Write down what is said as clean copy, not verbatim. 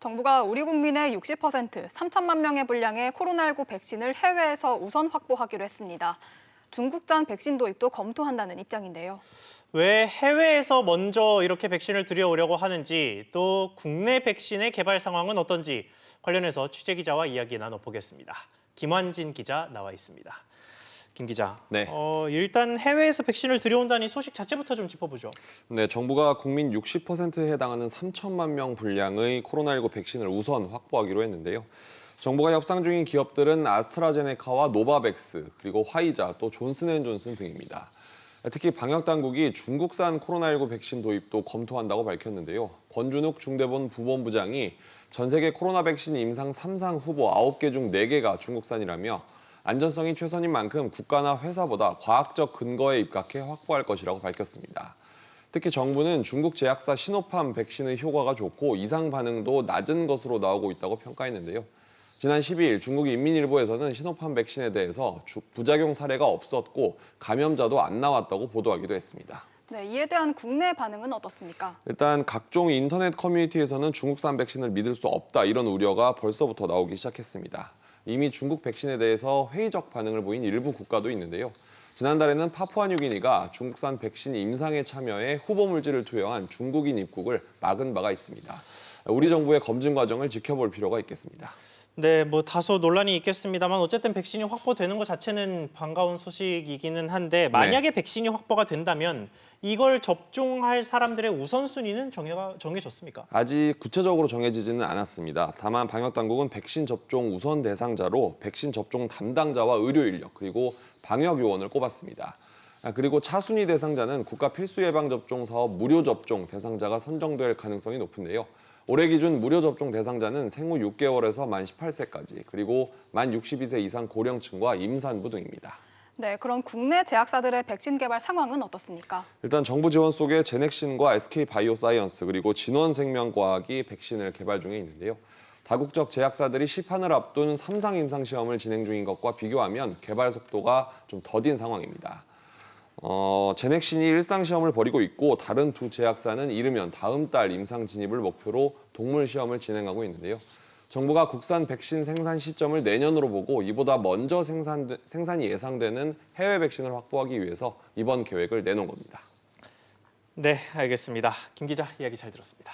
정부가 우리 국민의 60%, 3천만 명의 분량의 코로나19 백신을 해외에서 우선 확보하기로 했습니다. 중국산 백신 도입도 검토한다는 입장인데요. 왜 해외에서 먼저 이렇게 백신을 들여오려고 하는지, 또 국내 백신의 개발 상황은 어떤지 관련해서 취재 기자와 이야기 나눠보겠습니다. 김환진 기자 나와 있습니다. 김 기자, 네. 일단 해외에서 백신을 들여온다는 소식 자체부터 좀 짚어보죠. 네, 정부가 국민 60%에 해당하는 3천만 명 분량의 코로나19 백신을 우선 확보하기로 했는데요. 정부가 협상 중인 기업들은 아스트라제네카와 노바백스, 그리고 화이자, 또 존슨앤존슨 등입니다. 특히 방역당국이 중국산 코로나19 백신 도입도 검토한다고 밝혔는데요. 권준욱 중대본 부본부장이 전 세계 코로나 백신 임상 3상 후보 9개 중 4개가 중국산이라며 안전성이 최선인 만큼 국가나 회사보다 과학적 근거에 입각해 확보할 것이라고 밝혔습니다. 특히 정부는 중국 제약사 시노팜 백신의 효과가 좋고 이상 반응도 낮은 것으로 나오고 있다고 평가했는데요. 지난 12일 중국 인민일보에서는 시노팜 백신에 대해서 부작용 사례가 없었고 감염자도 안 나왔다고 보도하기도 했습니다. 네, 이에 대한 국내 반응은 어떻습니까? 일단 각종 인터넷 커뮤니티에서는 중국산 백신을 믿을 수 없다 이런 우려가 벌써부터 나오기 시작했습니다. 이미 중국 백신에 대해서 회의적 반응을 보인 일부 국가도 있는데요. 지난달에는 파푸아뉴기니가 중국산 백신 임상에 참여해 후보 물질을 투여한 중국인 입국을 막은 바가 있습니다. 우리 정부의 검증 과정을 지켜볼 필요가 있겠습니다. 네, 다소 논란이 있겠습니다만 어쨌든 백신이 확보되는 것 자체는 반가운 소식이기는 한데 만약에 백신이 확보가 된다면 이걸 접종할 사람들의 우선순위는 정해졌습니까? 아직 구체적으로 정해지지는 않았습니다. 다만 방역당국은 백신 접종 우선 대상자로 백신 접종 담당자와 의료 인력 그리고 방역 요원을 꼽았습니다. 그리고 차순위 대상자는 국가 필수 예방 접종 사업 무료 접종 대상자가 선정될 가능성이 높은데요. 올해 기준 무료 접종 대상자는 생후 6개월에서 만 18세까지 그리고 만 62세 이상 고령층과 임산부 등입니다. 네, 그럼 국내 제약사들의 백신 개발 상황은 어떻습니까? 일단 정부 지원 속에 제넥신과 SK바이오사이언스 그리고 진원생명과학이 백신을 개발 중에 있는데요. 다국적 제약사들이 시판을 앞둔 3상 임상 시험을 진행 중인 것과 비교하면 개발 속도가 좀 더딘 상황입니다. 제넥신이 일상 시험을 벌이고 있고 다른 두 제약사는 이르면 다음 달 임상 진입을 목표로 동물 시험을 진행하고 있는데요. 정부가 국산 백신 생산 시점을 내년으로 보고 이보다 먼저 생산이 예상되는 해외 백신을 확보하기 위해서 이번 계획을 내놓은 겁니다. 네, 알겠습니다. 김 기자 이야기 잘 들었습니다.